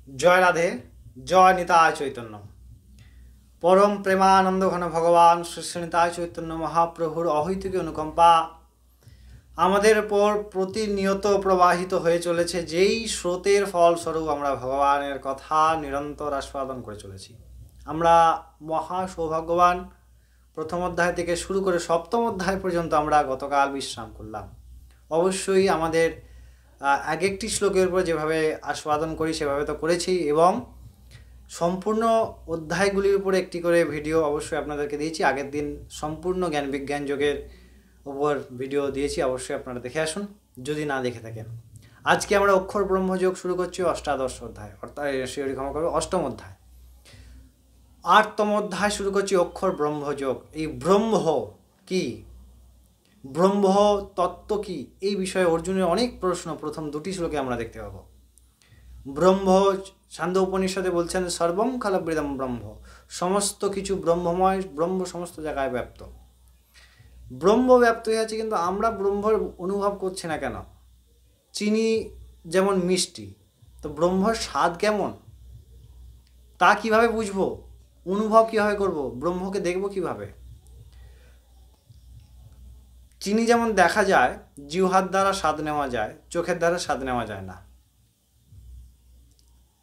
জয় রাধে, জয় নিতাই চৈতন্য। পরম প্রেমানন্দ ঘন ভগবান শ্রী নিতাই চৈতন্য মহাপ্রভুর অহৈতুকী অনুকম্পা আমাদের উপর প্রতিনিয়ত প্রবাহিত হয়ে চলেছে, যেই স্রোতের ফলস্বরূপ আমরা ভগবানের কথা নিরন্তর আস্বাদন করে চলেছি। আমরা মহা সৌভাগ্যবান। প্রথম অধ্যায় থেকে শুরু করে সপ্তম অধ্যায় পর্যন্ত আমরা গতকাল বিশ্রাম করলাম। অবশ্যই আমাদের এক একটি শ্লোকের উপর যেভাবে আস্বাদন করি সেভাবে তো করেছি, এবং সম্পূর্ণ অধ্যায়গুলির উপর একটি করে ভিডিও অবশ্যই আপনাদেরকে দিয়েছি। আগের দিন সম্পূর্ণ জ্ঞান বিজ্ঞান যোগের উপর ভিডিও দিয়েছি, অবশ্যই আপনারা দেখে আসুন যদি না দেখে থাকেন। আজকে আমরা অক্ষর ব্রহ্মযোগ শুরু করছি অষ্টাদশ অধ্যায়, অর্থাৎ ক্ষমা করবে অষ্টম অধ্যায়। 8তম অধ্যায় শুরু করছি অক্ষর ব্রহ্মযোগ। এই ব্রহ্ম কি, ব্রহ্ম তত্ত্ব কি, এই বিষয়ে অর্জুনের অনেক প্রশ্ন প্রথম দুটি শ্লোকে আমরা দেখতে পাবো। ব্রহ্ম, ছান্দো উপনিষদে বলছেন সর্বম খলবৃদম ব্রহ্ম, সমস্ত কিছু ব্রহ্মময়, ব্রহ্ম সমস্ত জায়গায় ব্যাপ্ত। ব্রহ্ম ব্যাপ্ত হয়ে আছে, কিন্তু আমরা ব্রহ্মর অনুভব করছি না কেন? চিনি যেমন মিষ্টি, তো ব্রহ্মর স্বাদ কেমন তা কিভাবে বুঝবো? অনুভব কিভাবে করব? ব্রহ্মকে দেখব কিভাবে? চিনি যেমন দেখা যায়, জিহ্বার দ্বারা স্বাদ নেওয়া যায়, চোখের দ্বারা স্বাদ নেওয়া যায় না,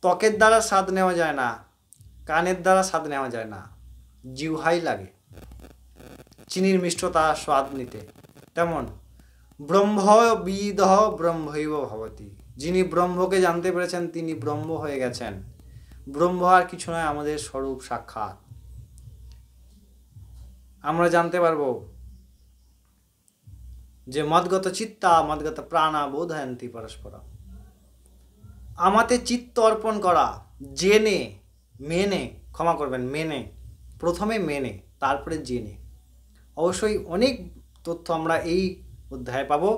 ত্বকের দ্বারা স্বাদ নেওয়া যায় না, কানের দ্বারা স্বাদ নেওয়া যায় না, জিহ্বাই লাগে চিনির মিষ্টতা স্বাদ নিতে। তেমন ব্রহ্মবিদ ব্রহ্মৈব ভবতি, যিনি ব্রহ্মকে জানতে পেরেছেন তিনি ব্রহ্ম হয়ে গেছেন। ব্রহ্ম আর কিছু নয়, আমাদের স্বরূপ সাক্ষাৎ। আমরা জানতে পারবো যে মদগত চিত্তা মদগত প্রাণা বোধয়ন্তি পরস্পর। আমাতে চিত্ত অর্পণ করা, জেনে মেনে, ক্ষমা করবেন মেনে, প্রথমে মেনে তারপরে জেনে। অবশ্যই অনেক তথ্য আমরা এই অধ্যায়ে পাবো।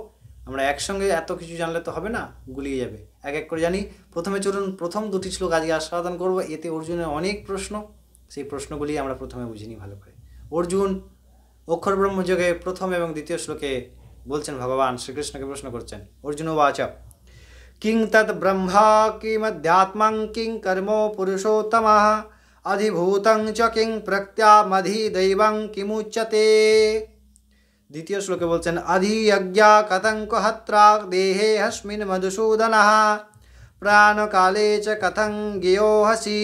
আমরা একসঙ্গে এত কিছু জানলে তো হবে না, গুলিয়ে যাবে। এক এক করে জানি। প্রথমে চলুন প্রথম দুটি শ্লোক আজকে আস্বাদন করবো। এতে অর্জুনের অনেক প্রশ্ন, সেই প্রশ্নগুলি আমরা প্রথমে বুঝিনি ভালো করে। অর্জুন অক্ষর ব্রহ্মযোগে প্রথম এবং দ্বিতীয় শ্লোকে বলছেন, ভগবান শ্রীকৃষ্ণকে প্রশ্ন করছেন। অর্জুন উবাচ কিং তৎ ব্রহ্মা কিমধ্যাত্মং কিং কর্ম পুরুষোত্তমঃ অধিভূতং চ কিং প্রত্যমধিদৈবং কিমুচ্যতে। দ্বিতীয় শ্লোকে বলছেন, অধিয়জ্ঞা কথং হত্রা দেহে হস্মিন মধুসূদনঃ প্রাণকালে চ কথং জ্ঞেয়োহসি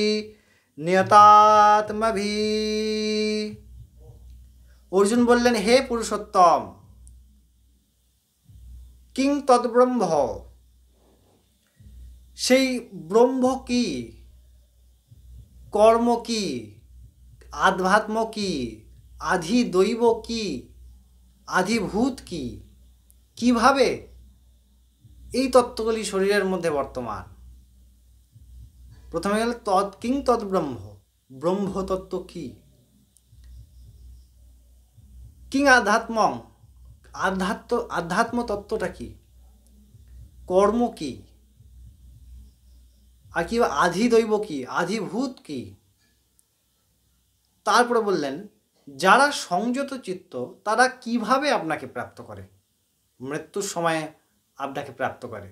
নিয়তাত্মভিঃ। অর্জুন বললেন, হে পুরুষোত্তম, কিং তদ্ব্রহ্ম, সেই ব্রহ্ম কি, কর্ম কি, আধ্যাত্ম কি, আধিদৈব কি, আধিভূত কি, কিভাবে এই তত্ত্বগুলি শরীরের মধ্যে বর্তমান। প্রথমে গেল কিং তদ্ব্রহ্ম, ব্রহ্মতত্ত্ব কি, কিং আধ্যাত্মং, আধ্যাত্ম তত্ত্বটা কি, কর্ম কি, আর কি আধিদৈব কি, আধিভূত কি। তারপরে বললেন, যারা সংযত চিত্ত তারা কিভাবে আপনাকে প্রাপ্ত করে, মৃত্যুর সময়ে আপনাকে প্রাপ্ত করে।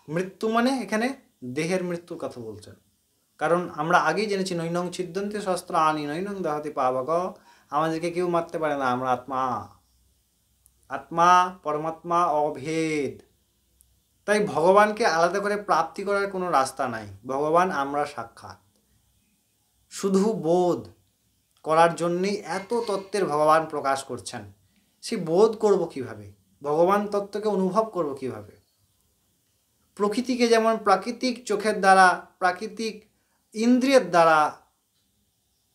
মৃত্যু মানে এখানে দেহের মৃত্যুর কথা বলছেন, কারণ আমরা আগেই জেনেছি নৈনং ছিদ্যন্তে শস্ত্রাণি নৈনং দহতি পাবক, আমাদেরকে কেউ মারতে পারে না, আমরা আত্মা, আত্মা পরমাত্মা অভেদ। তাই ভগবানকে আলাদা করে প্রাপ্তি করার কোনো রাস্তা নাই। ভগবান আমরা সাক্ষাৎ। শুধু বোধ করার জন্যই এত তত্ত্বের ভগবান প্রকাশ করছেন। সে বোধ করব কিভাবে, ভগবান তত্ত্বকে অনুভব করব কিভাবে? প্রকৃতিকে যেমন প্রাকৃতিক চোখের দ্বারা, প্রাকৃতিক ইন্দ্রিয়ের দ্বারা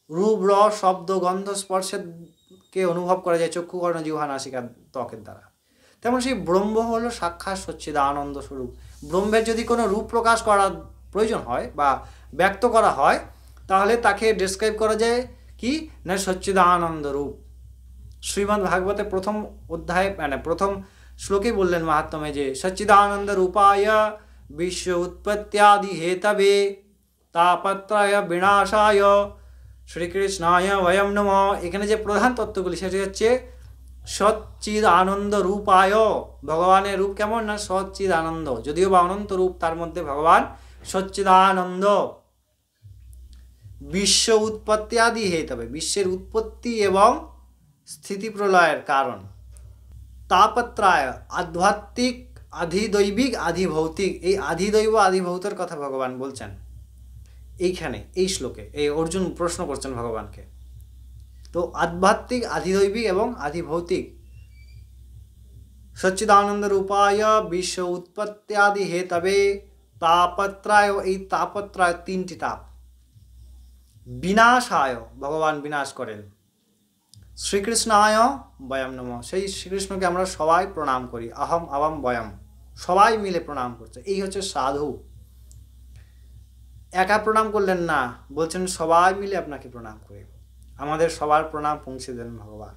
রূপ রস শব্দ গন্ধ স্পর্শকে অনুভব করা যায় চক্ষু কর্ণ জিহ্বা নাসিকা ত্বকের দ্বারা, তেমন সেই ব্রহ্ম হলো সাক্ষাৎ সচ্চিদানন্দ স্বরূপ। ব্রহ্মের যদি কোনো রূপ প্রকাশ করার প্রয়োজন হয় বা ব্যক্ত করা হয়, তাহলে তাকে ডেসক্রাইব করা যায় কি না, সচ্চিদানন্দ রূপ। শ্রীমদ্ ভাগবতে প্রথম অধ্যায় মানে প্রথম শ্লোকে বললেন মাহাত্ম্যে যে সচ্চিদানন্দ রূপায় বিশ্ব উৎপত্ত্যাদি হেতবে তাপত্রয় বিনাশায় শ্রীকৃষ্ণায় বয়ম নমঃ। এখানে যে প্রধান তত্ত্বগুলি সেটি হচ্ছে সচ্চিদ আনন্দ রূপায়। ভগবানের রূপ কেমন না, সচ্চিদ আনন্দ, যদিও বা অনন্ত রূপ, তার মধ্যে ভগবান সচ্চিদানন্দ বিশ্ব উৎপত্তি আদি হেতবে, বিশ্বের উৎপত্তি এবং স্থিতি প্রলয়ের কারণ। তাপত্রায় আধ্যাত্মিক, আধিদৈবিক, আধিভৌতিক, এই আধিদৈব আধিভৌতের কথা ভগবান বলছেন এইখানে এই শ্লোকে। এই অর্জুন প্রশ্ন করছেন ভগবানকে। তো আধ্যাত্মিক, আধিদৈবিক এবং আধিভৌতিক সচ্চিদানন্দ রূপায় বিশ্ব উৎপত্ত্যাদি হেতবে তাপত্রায়, এই তাপত্রায় তিনটি তাপ। বিনাশায়, ভগবান বিনাশ করেন। শ্রীকৃষ্ণায় বয়ম নম, সেই শ্রীকৃষ্ণকে আমরা সবাই প্রণাম করি। আহম আবম বয়ম, সবাই মিলে প্রণাম করছে। এই হচ্ছে সাধু। একা প্রণাম করলেন না, বলছেন সবাই মিলে আপনাকে প্রণাম করি। আমাদের সবার প্রণাম পৌঁছে দেন ভগবান,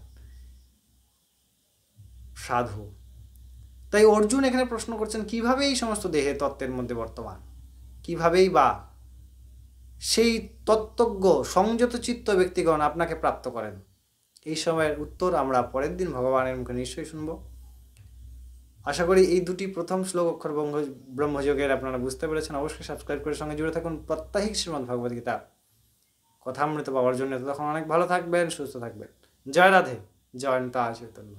সাধু। তাই অর্জুন এখানে প্রশ্ন করছেন কিভাবে এই সমস্ত দেহে তত্ত্বের মধ্যে বর্তমান, কিভাবেই বা সেই তত্ত্বজ্ঞ সংযত চিত্ত ব্যক্তিগণ আপনাকে প্রাপ্ত করেন। এই সময়ের উত্তর আমরা পরের দিন ভগবানের মুখে নিশ্চয়ই শুনব। আশা করি এই দুটি প্রথম শ্লোক অক্ষর ব্রহ্মযোগের আপনারা বুঝতে পেরেছেন। অবশ্যই সাবস্ক্রাইব করে সঙ্গে জুড়ে থাকুন প্রত্যাহিক শ্রীমদ্ ভগবদ গীতা কথামৃত পাওয়ার জন্য। তখন অনেক ভালো থাকবেন, সুস্থ থাকবেন। জয় রাধে, জয় নিতাই চৈতন্য।